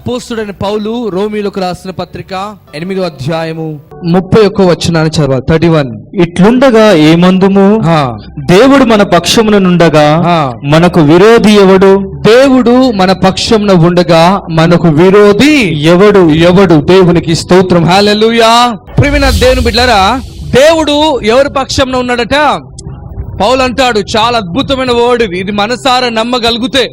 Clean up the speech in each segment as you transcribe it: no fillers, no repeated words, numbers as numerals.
అపోస్తుడైన పౌలు రోమీయులకు రాసిన పత్రిక 8వ అధ్యాయము 31వ వచనాన్ని చదవాలి. 31. ఇట్లుండగా ఏమందుము, దేవుడు మన పక్షమున నుండగా మనకు విరోధి ఎవడు? దేవుడు మన పక్షమున ఉండగా మనకు విరోధి ఎవడు? ఎవడు? దేవునికి స్తోత్రం. హల్లెలూయా. ప్రియమైన దేవుని బిడ్డలారా, దేవుడు ఎవరి పక్షమున ఉన్నాడట? పౌలు అంటాడు, చాలా అద్భుతమైన వర్డ్ ఇది. మనసారా నమ్మగలిగితే,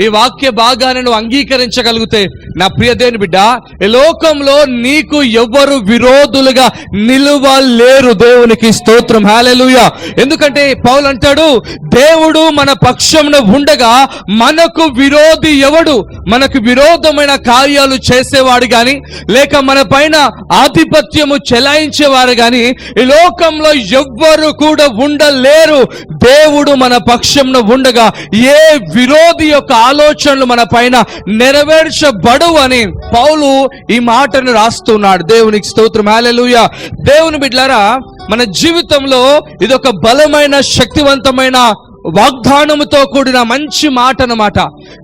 ఈ వాక్య భాగాన్ని నువ్వు అంగీకరించగలిగితే, నా ప్రియ దేవుని బిడ్డ, ఈ లోకంలో నీకు ఎవ్వరు విరోధులుగా నిలువలేరు. దేవునికి స్తోత్రం. హల్లెలూయా. ఎందుకంటే పౌలు అంటాడు, దేవుడు మన పక్షమున ఉండగా మనకు విరోధి ఎవడు? మనకు విరోధమైన కార్యాలు చేసేవాడు గాని, లేక మన పైన ఆధిపత్యము చెలాయించేవారు గాని ఈ లోకంలో ఎవ్వరు కూడా ఉండలేరు. దేవుడు మన పక్షమున ఉండగా ఏ విరోధి యొక్క ఆలోచనలు మన పైన నెరవేర్చబడవు అని పౌలు ఈ మాటను రాస్తున్నాడు. దేవునికి స్తోత్రం. హల్లెలూయా. దేవుని బిడ్డలారా, మన జీవితంలో ఇదొక బలమైన, శక్తివంతమైన వాగ్దానముతో కూడిన మంచి మాట అన్నమాట.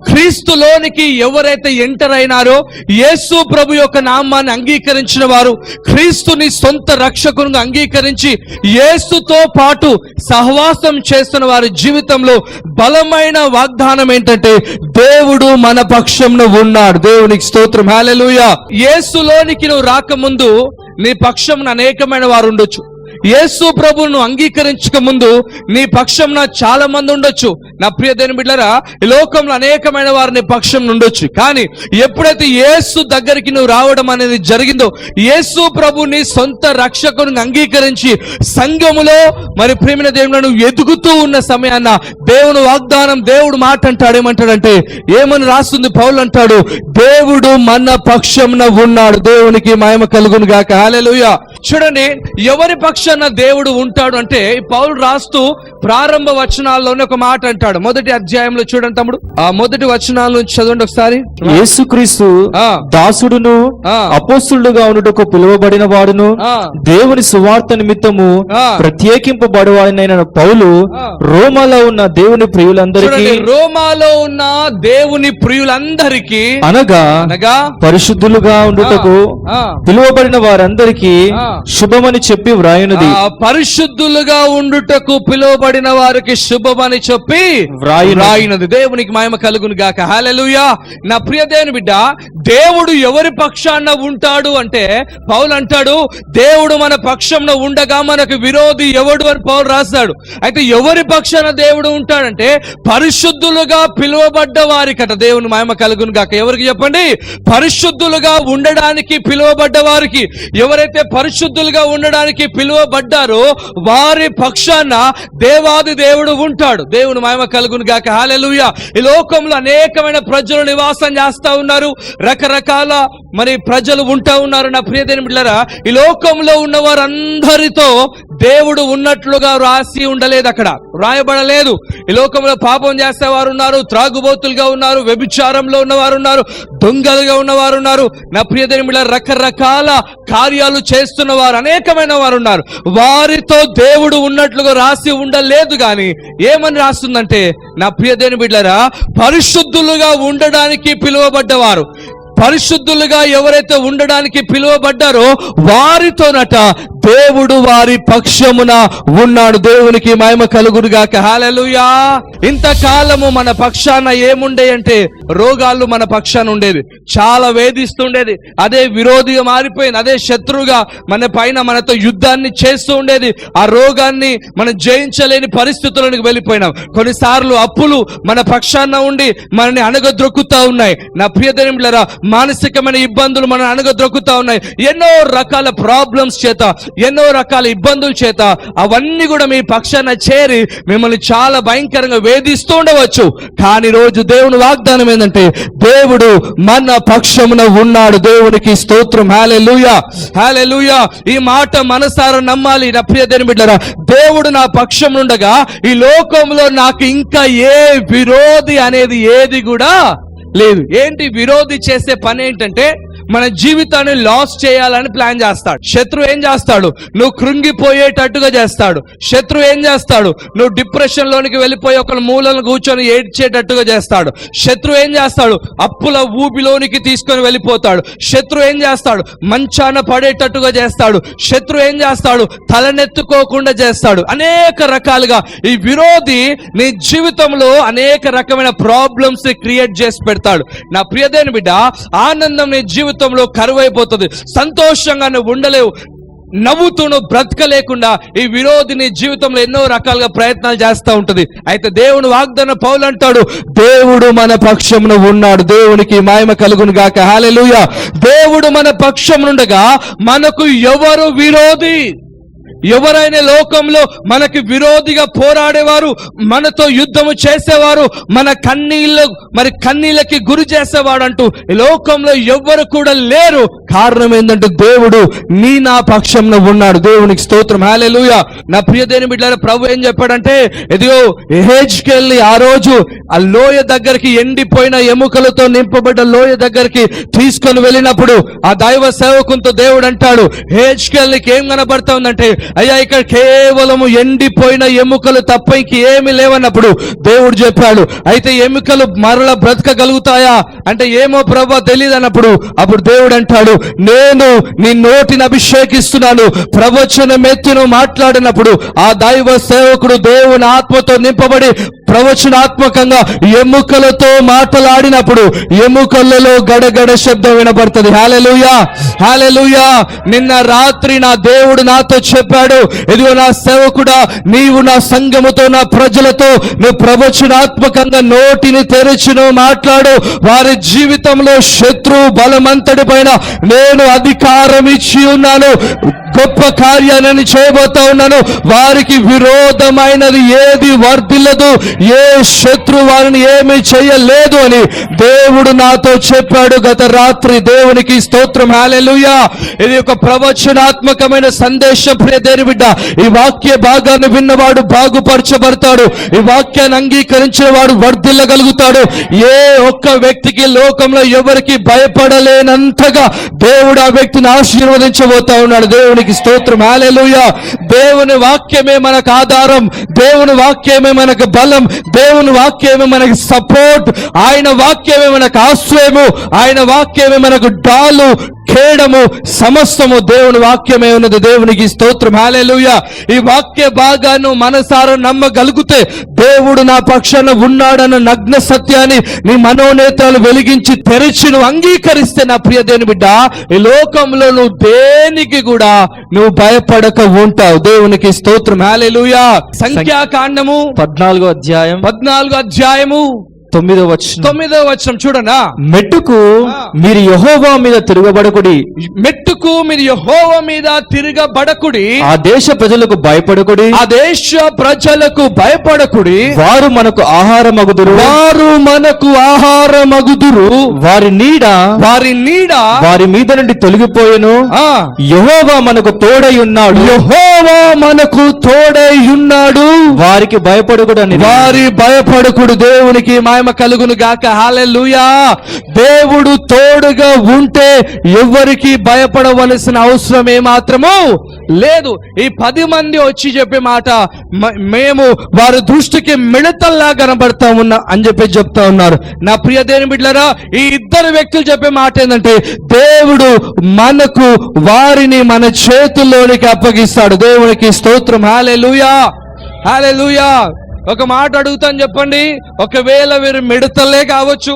క్రీస్తులోనికి ఎవరైతే ఎంటర్ అయినారో, యేసు ప్రభు యొక్క నామాన్ని అంగీకరించిన వారు, క్రీస్తుని సొంత రక్షకునిగా అంగీకరించి యేసుతో పాటు సహవాసం చేస్తున్న వారి జీవితంలో బలమైన వాగ్దానం ఏంటంటే, దేవుడు మన పక్షంలో ఉన్నాడు. దేవునికి స్తోత్రం. హల్లెలూయా. యేసులోనికి నువ్వు రాకముందు నీ పక్షంన అనేకమైన వారు ఉండొచ్చు. యేసు ప్రభువును అంగీకరించక ముందు నీ పక్షంన చాలా మంది ఉండొచ్చు. నా ప్రియ దేవుని బిడ్డలారా, ఈ లోకంలో అనేకమైన వారు నీ పక్షం ఉండొచ్చు. కానీ ఎప్పుడైతే యేసు దగ్గరికి నువ్వు రావడం అనేది జరిగిందో, యేసు ప్రభుని సొంత రక్షకుని అంగీకరించి సంఘములో మరి ప్రియమైన దేవుని నువ్వు ఎదుగుతూ ఉన్న సమయాన్న దేవుని వాగ్దానం, దేవుడు మాట అంటాడు. ఏమంటాడంటే, ఏమని రాస్తుంది? పౌలు అంటాడు, దేవుడు మన పక్షంన ఉన్నాడు. దేవునికి మహిమ కలుగును గాక. హల్లెలూయా. చూడండి, ఎవరి పక్షాన దేవుడు ఉంటాడు అంటే, పౌలు రాస్తూ ప్రారంభ వచనాల్లోనే ఒక మాట అంటాడు. మొదటి అధ్యాయంలో చూడండి తమ్ముడు, ఆ మొదటి వచనాల నుంచి చదవండి ఒకసారి. యేసుక్రీస్తు దాసుడును అపోస్తులుగా ఉండుటకు పిలువబడిన వాడును, దేవుని సువార్త నిమిత్తము ప్రత్యేకింపబడవాడినైన పౌలు రోమాలో ఉన్న దేవుని ప్రియులందరికీ, రోమాలో ఉన్న దేవుని ప్రియులందరికీ అనగా పరిశుద్ధులుగా ఉండుటకు పిలువబడిన వారందరికీ శుభమని చెప్పి వ్రాయునది. పరిశుద్ధులుగా ఉండుటకు పిలువబడిన వారికి శుభమని చెప్పి వ్రాయునది. దేవునికి మహిమ కలుగును గాక. హల్లెలూయా. నా ప్రియ దేవుని బిడ్డ, దేవుడు ఎవరి పక్షాన ఉంటాడు అంటే, పౌలు అంటాడు, దేవుడు మన పక్షంలో ఉండగా మనకు విరోధి ఎవడు అని పౌలు రాస్తాడు. అయితే ఎవరి పక్షాన దేవుడు ఉంటాడంటే, పరిశుద్ధులుగా పిలువబడ్డ వారికట. దేవుని మహిమ కలుగును గాక. ఎవరికి చెప్పండి? పరిశుద్ధులుగా ఉండడానికి పిలువబడ్డ వారికి. ఎవరైతే పరిశుద్ధులుగా ఉండడానికి పిలువబడ్డారో వారి పక్షాన దేవాది దేవుడు ఉంటాడు. దేవుని మహిమ కలుగును గాక. హల్లెలూయా. ఈ లోకంలో అనేకమైన ప్రజలు నివాసం చేస్తా ఉన్నారు, రకరకాల మరి ప్రజలు ఉంటా ఉన్నారు. నా ప్రియ దేవుని బిడ్డలారా, ఈ లోకంలో ఉన్న వారందరితో దేవుడు ఉన్నట్లుగా రాసి ఉండలేదు, అక్కడ రాయబడలేదు. ఈ లోకంలో పాపం చేసేవారు ఉన్నారు, త్రాగుబోతులుగా ఉన్నారు, వ్యభిచారంలో ఉన్నవారు ఉన్నారు, దొంగలుగా ఉన్నవారు ఉన్నారు. నా ప్రియ దేవుని బిడ్డలారా, రకరకాల కార్యాలు చేస్తున్న వారు అనేకమైన వారు ఉన్నారు. వారితో దేవుడు ఉన్నట్లుగా రాసి ఉండలేదు. గాని ఏమని రాస్తుందంటే, నా ప్రియ దేవుని బిడ్డలారా, పరిశుద్ధులుగా ఉండడానికి పిలువబడ్డవారు, పరిశుద్ధులుగా ఎవరైతే ఉండడానికి పిలువబడ్డారో వారితోనట దేవుడు వారి పక్షమున ఉన్నాడు. దేవునికి మహిమ కలుగునుగాక. హల్లెలూయా. ఇంతకాలము మన పక్షాన ఏముండే అంటే, రోగాలు మన పక్షాన ఉండేది, చాలా వేధిస్తుండేది, అదే విరోధిగా మారిపోయింది, అదే శత్రువుగా మన పైన మనతో యుద్ధాన్ని చేస్తూ ఉండేది. ఆ రోగాన్ని మనం జయించలేని పరిస్థితులకు వెళ్ళిపోయినాం. కొన్నిసార్లు అప్పులు మన పక్షాన ఉండి మనని అణగద్రొక్కుతా ఉన్నాయి. నా ప్రియ దేవుని బిడ్డలారా, మానసికమైన ఇబ్బందులు మనం అణగద్రొక్కుతా ఉన్నాయి. ఎన్నో రకాల ప్రాబ్లమ్స్ చేత, ఎన్నో రకాల ఇబ్బందుల చేత అవన్నీ కూడా మీ పక్షాన చేరి మిమ్మల్ని చాలా భయంకరంగా వేధిస్తూ ఉండవచ్చు. కానీ రోజు దేవుని వాగ్దానం ఏంటంటే, దేవుడు మన పక్షమున ఉన్నాడు. దేవునికి స్తోత్రం. హల్లెలూయా. హల్లెలూయా. ఈ మాట మనసారా నమ్మాలి. నా ప్రియ దేవుని బిడ్డలారా, దేవుడు నా పక్షం ఉండగా ఈ లోకంలో నాకు ఇంకా ఏ విరోధి అనేది ఏది కూడా లేదు. ఏంటి విరోధి చేసే పని ఏంటంటే, మన జీవితాన్ని లాస్ చేయాలని ప్లాన్ చేస్తాడు. శత్రువు ఏం చేస్తాడు? నువ్వు కృంగిపోయేటట్టుగా చేస్తాడు. శత్రువు ఏం చేస్తాడు? నువ్వు డిప్రెషన్ లోనికి వెళ్ళిపోయి ఒక మూలను కూర్చొని ఏడ్చేటట్టుగా చేస్తాడు. శత్రువు ఏం చేస్తాడు? అప్పుల ఊబిలోనికి తీసుకొని వెళ్ళిపోతాడు. శత్రువు ఏం చేస్తాడు? మంచాన పడేటట్టుగా చేస్తాడు. శత్రువు ఏం చేస్తాడు? తలనెత్తుకోకుండా చేస్తాడు. అనేక రకాలుగా ఈ విరోధి నీ జీవితంలో అనేక రకమైన ప్రాబ్లమ్స్ క్రియేట్ చేసి పెడతాడు. నా ప్రియదేని బిడ్డ, ఆనందం నీ జీవితంలో కరువైపోతుంది. సంతోషంగా నువ్వు ఉండలేవు. నవ్వుతూ నువ్వు బ్రతకలేకుండా ఈ విరోధి నీ జీవితంలో ఎన్నో రకాలుగా ప్రయత్నాలు చేస్తూ ఉంటుంది. అయితే దేవుని వాగ్దాన పౌలు అంటాడు, దేవుడు మన పక్షమున ఉన్నాడు. దేవునికి మహిమ కలుగును గాక. హల్లెలూయా. దేవుడు మన పక్షమునుండగా మనకు ఎవరు విరోధి? ఎవరైనా లోకంలో మనకి విరోధిగా పోరాడేవారు, మనతో యుద్ధము చేసేవారు, మన కన్నీళ్ళకి గురి చేసేవాడు అంటూ ఈ లోకంలో ఎవ్వరు కూడా లేరు. కారణం ఏంటంటే దేవుడు నా పక్షంలో ఉన్నాడు. దేవునికి స్తోత్రం. హల్లెలూయా. నా ప్రియదేని బిడ్డలారా, ప్రభు ఏం చెప్పాడంటే, ఇదిగో యెహెజ్కేలుని ఆ రోజు ఆ లోయ దగ్గరికి, ఎండిపోయిన ఎముకలతో నింపబడ్డ లోయ దగ్గరికి తీసుకొని వెళ్ళినప్పుడు ఆ దైవ సేవకునితో దేవుడు అంటాడు, యెహెజ్కేలుకి ఏం కనబడతా ఉందంటే, అయ్యా ఇక్కడ కేవలము ఎండిపోయిన ఎముకలు తప్ప ఇంక ఏమి లేవన్నప్పుడు దేవుడు చెప్పాడు, అయితే ఎముకలు మరల బ్రతకగలుగుతాయా అంటే, ఏమో ప్రభు తెలియదు అన్నప్పుడు అప్పుడు దేవుడు అంటాడు, నేను నీ నోటిని అభిషేకిస్తున్నాను. ప్రవచనం ఎత్తును మాట్లాడినప్పుడు ఆ దైవ సేవకుడు దేవుని ఆత్మతో నింపబడి ప్రవచనాత్మకంగా ఎముకలతో మాట్లాడినప్పుడు ఎముకలలో గడగడ శబ్దం వినబడుతుంది. హల్లెలూయా, హల్లెలూయా. నిన్న రాత్రి నా దేవుడు నాతో చెప్పాడు, ఇదిగో నా సేవకుడా, నీవు నా సంఘముతో, నా ప్రజలతో నువ్వు ప్రవచనాత్మకంగా నోటిని తెరిచి నువ్వు మాట్లాడు. వారి జీవితంలో శత్రు బలమంతటి పైన నేను అధికారం ఇచ్చి ఉన్నాను. గొప్ప కార్యాలను చేయబోతా ఉన్నాను. వారికి విరోధమైనది ఏది వర్ధిల్లదు, ఏ శత్రు వారిని ఏమీ చేయలేదు అని దేవుడు నాతో చెప్పాడు గత రాత్రి. దేవునికి స్తోత్రం. హల్లెలూయా. ఇది ఒక ప్రవచనాత్మకమైన సందేశం. ప్రియ దేవుని బిడ్డ, ఈ వాక్య భాగాన్ని విన్నవాడు బాగుపరచబడతాడు. ఈ వాక్యాన్ని అంగీకరించిన వాడు వర్ధిల్లగలుగుతాడు. ఏ ఒక్క వ్యక్తికి లోకంలో ఎవరికి భయపడలేనంతగా దేవుడు ఆ వ్యక్తిని ఆశీర్వదించబోతా ఉన్నాడు. దేవునికి స్తోత్రం. హల్లెలూయా. దేవుని వాక్యమే మనకు ఆధారం, దేవుని వాక్యమే మనకు బలం, దేవుని వాక్యమే మనకు సపోర్ట్, ఆయన వాక్యమే మనకు ఆశ్రయము, ఆయన వాక్యమే మనకు డాలు, ఖేడము, సమస్తము దేవుని వాక్యమే ఉన్నది. దేవునికి స్తోత్రం. హల్లెలూయా. ఈ వాక్య భాగాన్ని మనసారా నమ్మగలిగితే దేవుడు నా పక్షాన ఉన్నాడన్న నగ్న సత్యాన్ని నీ మనోనేత్రాలు వెలిగించి తెరిచి నువ్వు అంగీకరిస్తే, నా ప్రియ దేవుని బిడ్డ, ఈ లోకంలో నువ్వు దేనికి కూడా నువ్వు భయపడక ఉంటావు. దేవునికి స్తోత్రం. హల్లెలూయా. సంఖ్యాకాండము 14వ అధ్యాయము 9వ వచనం చూడనా. మెట్టుకు మీరు యెహోవా మీద తిరగబడకుడి. మెట్టుకు మీరు యెహోవా మీద తిరగబడకుడి. ఆ దేశ ప్రజలకు భయపడకుడి. ఆ దేశ ప్రజలకు భయపడకుడి. వారు మనకు ఆహారమగుదురు. వారి నీడ వారి మీద నుండి తొలగిపోయెను. యెహోవా మనకు తోడై ఉన్నాడు. వారికి భయపడకుడు. దేవునికి మహిమ కలుగును గాక. హల్లెలూయా. దేవుడు తోడుగా ఉంటే ఎవరికి భయపడవలసిన అవసరం ఏమాత్రము లేదు. ఈ 10 మంది వచ్చి చెప్పే మాట, మేము వారి దృష్టికి మిడతల్లా కనబడతా ఉన్నా అని చెప్తా ఉన్నారు. నా ప్రియ దేవుని బిడ్డలారా, ఈ 2 వ్యక్తులు చెప్పే మాట ఏంటంటే, దేవుడు మనకు వారిని మన చేతుల్లోనికి అప్పగిస్తాడు. దేవునికి స్తోత్రం. హల్లెలూయా, హల్లెలూయా. ఒక మాట అడుగుతాను, చెప్పండి. ఒకవేళ వీరు మిడతలే కావచ్చు,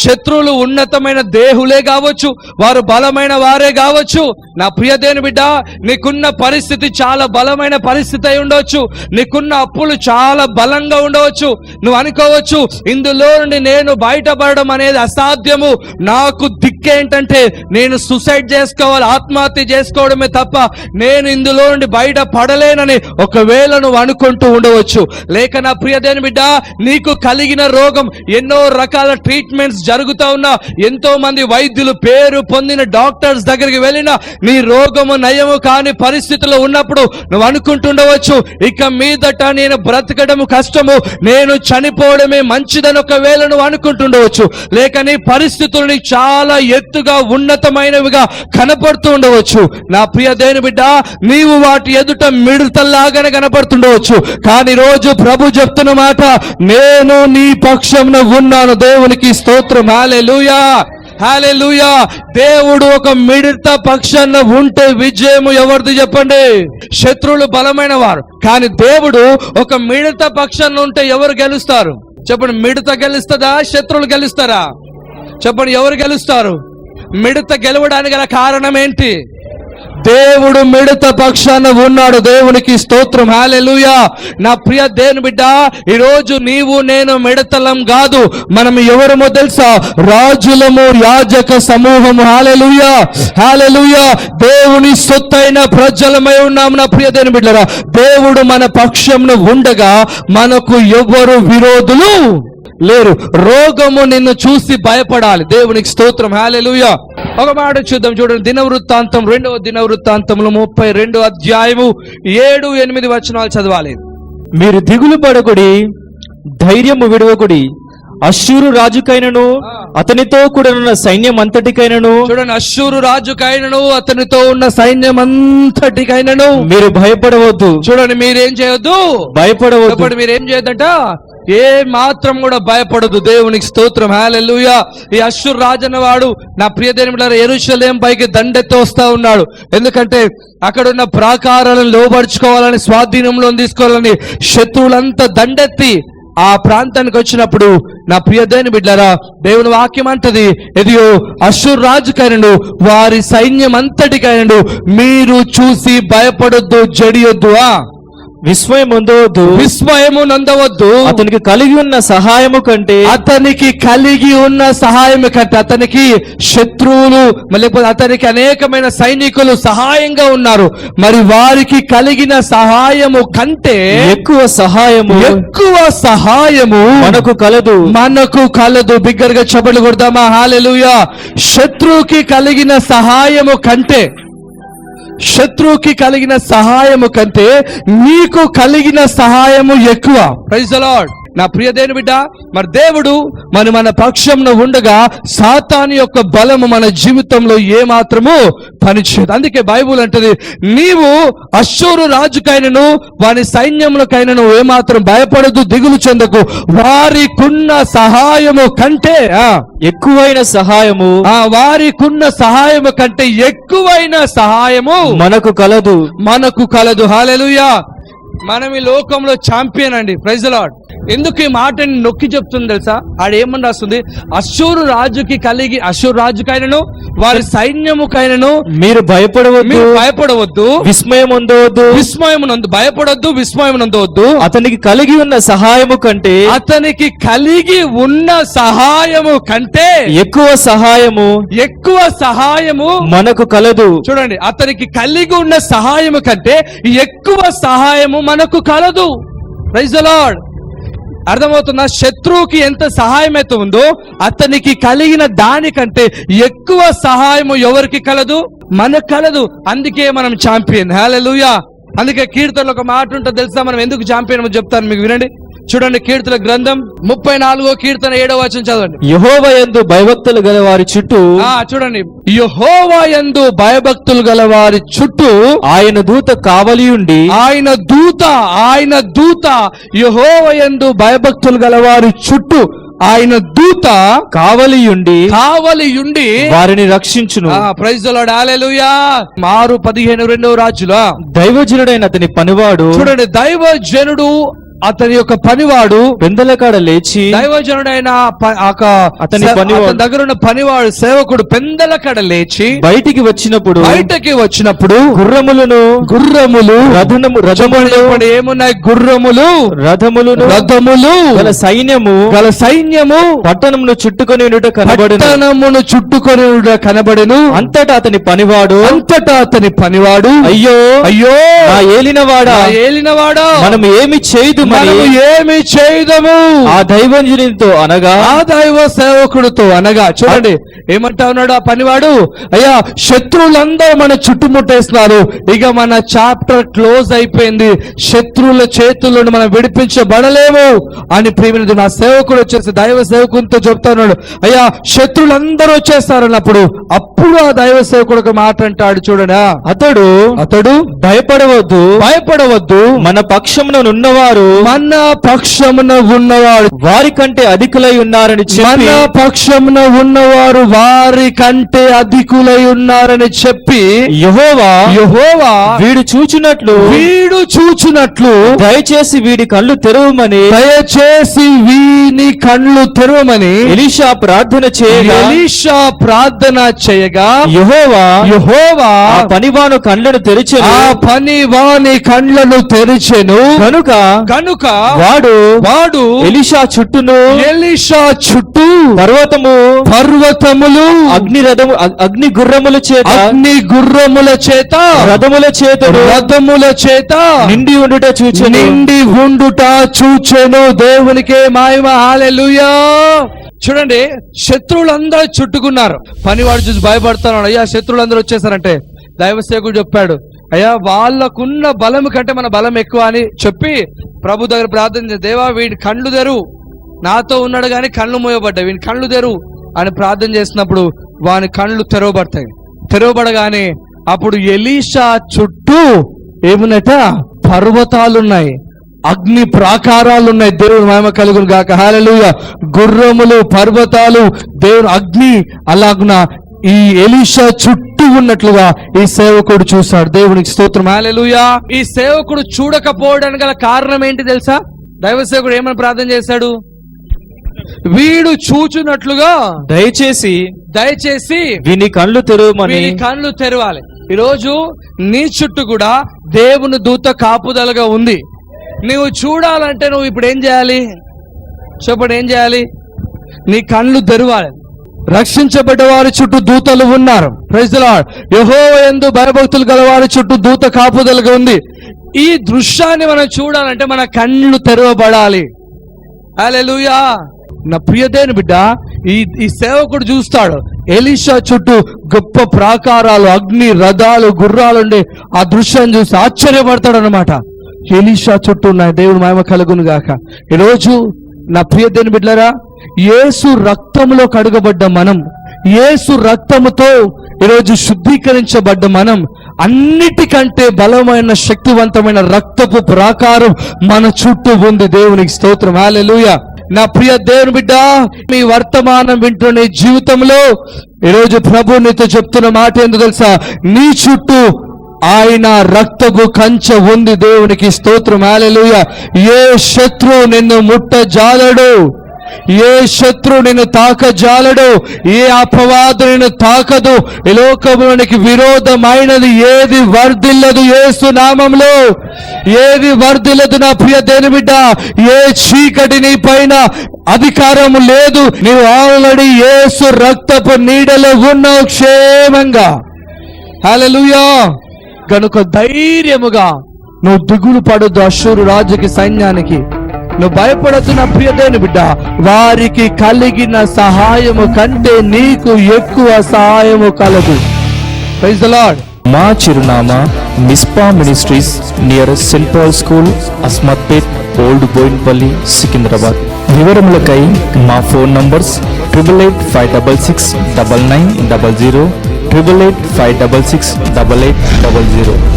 శత్రువులు ఉన్నతమైన దేహులే కావచ్చు, వారు బలమైన వారే కావచ్చు. నా ప్రియ దేవుని బిడ్డ, నీకున్న పరిస్థితి చాలా బలమైన పరిస్థితి అయి ఉండవచ్చు. నీకున్న అప్పులు చాలా బలంగా ఉండవచ్చు. నువ్వు అనుకోవచ్చు, ఇందులో నుండి నేను బయటపడడం అనేది అసాధ్యము, నాకు దిక్కేంటంటే నేను సూసైడ్ చేసుకోవాలి, ఆత్మహత్య చేసుకోవడమే తప్ప నేను ఇందులో నుండి బయట పడలేనని ఒకవేళ నువ్వు అనుకుంటూ ఉండవచ్చు. లేక నా ప్రియ దేవుని బిడ్డ, నీకు కలిగిన రోగం ఎన్నో రకాల ట్రీట్మెంట్స్ జరుగుతా ఉన్నా, ఎంతో మంది వైద్యులు పేరు పొందిన డాక్టర్స్ దగ్గరికి వెళ్ళినా నీ రోగము నయము కాని పరిస్థితిలో ఉన్నప్పుడు నువ్వు అనుకుంటుండవచ్చు, ఇక మీదట నేను బ్రతకడం కష్టము, నేను చనిపోవడమే మంచిదని ఒకవేళ నువ్వు అనుకుంటుండవచ్చు. లేక నీ పరిస్థితులని చాలా ఎత్తుగా ఉన్నతమైనవిగా కనపడుతూ ఉండవచ్చు. నా ప్రియ దేవుని బిడ్డ, నీవు వాటి ఎదుట మిడతల్లాగానే కనపడుతుండవచ్చు. కానీ రోజు ప్రభు చెప్తున్న మాట, నేను నీ పక్షంలో ఉన్నాను. దేవునికి స్తోత్రం. హల్లెలూయా, హల్లెలూయా. దేవుడు ఒక మిడత పక్షాన ఉంటే విజయము ఎవరిది చెప్పండి? శత్రువులు బలమైన వారు. కానీ దేవుడు ఒక మిడత పక్షాన ఉంటే ఎవరు గెలుస్తారు చెప్పండి? మిడత గెలుస్తుందా? శత్రువులు గెలుస్తారా? చెప్పండి, ఎవరు గెలుస్తారు? మిడత గెలవడానికి గల కారణం ఏంటి? దేవుడు మిడత పక్షాన ఉన్నాడు. దేవునికి స్తోత్రం. హల్లెలూయా. నా ప్రియ దేవుని బిడ్డ, ఈరోజు నీవు నేను మిడతలం కాదు, మనం ఎవరమో తెలుసా? రాజులము, యాజక సమూహము. హల్లెలూయా, హల్లెలూయా. దేవుని సొత్తైన ప్రజలమై ఉన్నాము. నా ప్రియ దేవుని బిడ్డరా, దేవుడు మన పక్షంలో ఉండగా మనకు ఎవరు విరోధులు లేరు. రోగము నిన్ను చూసి భయపడాలి. దేవునికి స్తోత్రం. హల్లెలూయా. ఒక మాట చూద్దాం, చూడండి. దినవృత్తాంతం 2వ దినవృత్తాంతంలో 32వ అధ్యాయము 7-8 వచనాలు చదవాలి. మీరు దిగులు పడకుడి, ధైర్యము విడవకుడి. అశ్షూరు రాజుకైనను అతనితో కూడా ఉన్న సైన్యం అంతటికైనను, చూడండి, అశ్షూరు రాజుకైనను అతనితో ఉన్న సైన్యం అంతటికైనను మీరు భయపడవద్దు. చూడండి, మీరేం చేయొద్దు? భయపడవద్దు. మీరేం చేయొద్దట? ఏ మాత్రం కూడా భయపడదు. దేవునికి స్తోత్రం. హల్లెలూయా. ఈ అశ్షూరు రాజు అన్నవాడు, నా ప్రియ దేవుని బిడ్డలారా, యెరూషలేం పైకి దండెత్తి వస్తా ఉన్నాడు. ఎందుకంటే అక్కడ ఉన్న ప్రాకారాలను లోబర్చుకోవాలని, స్వాధీనంలో తీసుకోవాలని శత్రువులంతా దండెత్తి ఆ ప్రాంతానికి వచ్చినప్పుడు, నా ప్రియ దేవుని బిడ్డలారా, దేవుని వాక్యం అంటది, ఇదిగో అశ్షూరు రాజుకైనను వారి సైన్యం అంతటికైనను మీరు చూసి భయపడొద్దు, జడియొద్దు, విస్మయం పొందవద్దు, విస్మయము నందవద్దు. అతనికి కలిగి ఉన్న సహాయము కంటే, అతనికి కలిగి ఉన్న సహాయము కంటే, అతనికి శత్రువులు లేకపోతే అతనికి అనేకమైన సైనికులు సహాయంగా ఉన్నారు, మరి వారికి కలిగిన సహాయము కంటే ఎక్కువ సహాయము మనకు కలదు. బిగ్గరగా చప్పట్లు కొడదామా? హల్లెలూయా. శత్రువుకి కలిగిన సహాయము కంటే, శత్రువుకి కలిగిన సహాయము కంటే నీకు కలిగిన సహాయము ఎక్కువ. Praise the Lord. నా ప్రియ దేవుని బిడ్డ, మరి దేవుడు మన పక్షంలో ఉండగా సాతాను యొక్క బలము మన జీవితంలో ఏ మాత్రము పనిచేయదు. అందుకే బైబుల్ అంటది, నీవు అశ్షూరు రాజుకైనను వారి సైన్యములకైనను ఏమాత్రం భయపడదు, దిగులు చెందకు. వారికున్న సహాయము కంటే ఎక్కువైన సహాయము, వారికున్న సహాయము కంటే ఎక్కువైన సహాయము మనకు కలదు. హల్లెలూయా. మనం ఈ లోకంలో ఛాంపియన్ అండి. Praise the Lord. ఎందుకు ఈ మాటని నొక్కి చెప్తుంది తెలుసా? ఆడేమని రాస్తుంది? అశ్షూరు రాజుకైనను వారి సైన్యముకైనను మీరు భయపడవద్దు, విస్మయం భయపడొద్దు, విస్మయం నందవద్దు. అతనికి కలిగి ఉన్న సహాయము కంటే ఎక్కువ సహాయము మనకు కలదు. చూడండి, అతనికి కలిగి ఉన్న సహాయము కంటే ఎక్కువ సహాయము మనకు కలదు. Praise the Lord. అర్థమవుతుందా? శత్రువుకి ఎంత సహాయం అయితే ఉందో అతనికి కలిగిన దానికంటే ఎక్కువ సహాయము ఎవరికి కలదు? మనకు కలదు. అందుకే మనం ఛాంపియన్. హల్లెలూయా. అందుకే కీర్తనలో ఒక మాట ఉంటుంది తెలుసా? మనం ఎందుకు ఛాంపియన్ చెప్తాను మీకు, వినండి. చూడండి, కీర్తన గ్రంథం 34వ కీర్తన 7వ వచనం చదవండి. యెహోవా యందు భయభక్తులు గల వారి చుట్టూ, చూడండి, యెహోవా యందు భయభక్తులు గల వారి చుట్టూ ఆయన దూత కావలి ఉండి, ఆయన దూత యెహోవా యందు భయభక్తులు గల వారి చుట్టూ ఆయన దూత కావలి ఉండి వారిని రక్షించును. Praise the lord. హల్లెలూయా. 6:15 రాజుల దైవజనుడైన అతని పనివాడు, చూడండి, దైవజనుడు అతని యొక్క పనివాడు పెందలకాడ లేచి, దైవజనుడైన అతని దగ్గర ఉన్న పనివాడు సేవకుడు పెందలకాడ లేచి బయటికి వచ్చినప్పుడు గుర్రములు ఏమున్నాయి? రథములు గల సైన్యము పట్టణమును చుట్టుకొని కనబడెను. అంతటా అతని పనివాడు, అయ్యో నా ఏలినవాడా, మనం ఏమి చేయదు మనము ఏమి చేయదము ఆ దైవజనునితో అనగా ఆ దైవ సేవకుడితో అనగా. చూడండి ఏమంటా ఉన్నాడు ఆ పనివాడు, అయ్యా శత్రువులందరూ మన చుట్టుముట్టేస్తున్నారు, ఇక మన చాప్టర్ క్లోజ్ అయిపోయింది, శత్రువుల చేతుల్లో మనం విడిపించబడలేము అని ప్రియమైనది నా సేవకుడు వచ్చేసి దైవ సేవకునితో చెప్తా ఉన్నాడు. అయ్యా శత్రువులందరూ వచ్చేస్తారు అన్నప్పుడు అప్పుడు ఆ దైవ సేవకుడు ఒక మాట అంటాడు. చూడడా అతడు భయపడవద్దు మన పక్షమున ఉన్నవారు వారి కంటే అధికులై ఉన్నారని చెప్పి మన పక్షమున ఉన్నవారు వారి కంటే అధికులై ఉన్నారని చెప్పి యెహోవా వీడు చూచునట్లు దయచేసి వీడి కళ్ళు తెరవమని ఎలీషా ప్రార్థన చేయగా యెహోవా ఆ పనివాని కళ్ళను తెరిచెను. కనుక వాడు ఎలీషా చుట్టూ పర్వతములు అగ్ని గుర్రముల చేత రథముల చేత నిండి ఉండుట చూచెను. దేవునికే మహిమ. హల్లెలూయా. చూడండి శత్రువులందరూ చుట్టుకున్నారు, పనివాడు చూసి భయపడుతున్నాడు. అయ్యా శత్రువులందరూ వచ్చేసారంటే దైవసేవకుడు చెప్పాడు, అయ్యా వాళ్ళకున్న బలం కంటే మన బలం ఎక్కువ అని చెప్పి ప్రభు దగ్గర ప్రార్థన, దేవా వీడి కళ్ళు తెరువు, నాతో ఉన్నాడు కానీ కళ్ళు మూయబడ్డాయి, వీడి కళ్ళు తెరువు అని ప్రార్థన చేసినప్పుడు వాని కళ్ళు తెరవబడగానే అప్పుడు ఎలీషా చుట్టూ ఏమున్నట పర్వతాలున్నాయి, అగ్ని ప్రాకారాలున్నాయి. దేవుని మహిమ కలుగును గాక. హల్లెలూయా. గుర్రములు, పర్వతాలు, దేవుని అగ్ని అలాగున ఈ ఎలీషా చుట్టూ ఉన్నట్లుగా ఈ సేవకుడు చూశాడు. దేవునికి స్తోత్రం. హల్లెలూయా. ఈ సేవకుడు చూడకపోవడానికి గల కారణం ఏంటి తెలుసా? దైవ సేవకుడు ఏమని ప్రార్థన చేశాడు? వీడు చూచున్నట్లుగా దయచేసి వీని కళ్ళు తెరవాలి. ఈరోజు నీ చుట్టూ కూడా దేవుని దూత కాపుదలగా ఉంది. నువ్వు చూడాలంటే నువ్వు ఇప్పుడు ఏం చేయాలి చెప్పండి? ఏం చేయాలి? నీ కళ్ళు తెరవాలి. రక్షించబడ్డ వారి చుట్టూ దూతలు ఉన్నారు. Praise the lord. యెహోవా యందు భయభక్తులు గల వారి చుట్టూ దూత కాపుదలగా ఉంది. ఈ దృశ్యాన్ని మనం చూడాలంటే మన కళ్ళు తెరవబడాలి. హల్లెలూయా. నా ప్రియదేవుని బిడ్డ, ఈ సేవకుడు చూస్తాడు ఎలీషా చుట్టూ గొప్ప ప్రాకారాలు, అగ్ని రథాలు, గుర్రాలుండే ఆ దృశ్యాన్ని చూసి ఆశ్చర్యపడతాడు అనమాట. ఎలీషా చుట్టూ ఉన్నాయి. దేవుని మహిమ కలుగును గాక. ఈరోజు నా ప్రియదేవుని బిడ్డలారా, యేసు రక్తంలో కడుగబడ్డ మనం, యేసు రక్తముతో ఈరోజు శుద్ధీకరించబడ్డ మనం, అన్నిటికంటే బలమైన శక్తివంతమైన రక్తపు ప్రాకారం మన చుట్టూ ఉంది. దేవునికి స్తోత్రం. హల్లెలూయా. నా ప్రియ దేవుని బిడ్డ, మీ వర్తమానం వింటున్న నీ జీవితంలో ఈరోజు ప్రభు నీతో చెప్తున్న మాట ఏందో తెలుసా? నీ చుట్టూ ఆయన రక్తపు కంచె ఉంది. దేవునికి స్తోత్రం. హల్లెలూయా. ఏ శత్రువు నిన్ను ముట్టజాలడు, ఏ శత్రు నిన్ను తాకజాలడు, ఏ అపవాదు నిన్ను తాకదు. ఈ లోకమునికి విరోధమైనది ఏది వర్ధిల్లదు. యేసు నామములో ఏది వర్ధిల్లదు. నా ప్రియ దేవుని బిడ్డ, ఏ చీకటి నీ పైన అధికారం లేదు. నీవు ఆల్రెడీ యేసు రక్తపు నీడలో ఉన్నావు క్షేమంగా. హల్లెలూయా. కనుక ధైర్యముగా నువ్వు దిగులు పడొద్దు అష్షూరు రాజుకి, సైన్యానికి. నువ్వు భయపడద్దు నా ప్రియదేవుని బిడ్డ. వారికి కలిగిన సహాయము కంటే నీకు ఎక్కువ సహాయము కలదు. Praise the lord. మా చిరునామా Mizpah Ministries, near Saint Paul school, Asmathpet, old Bowenpally, Secunderabad. వివరములకై మా ఫోన్ నంబర్స్ 8885669900, 8885668800.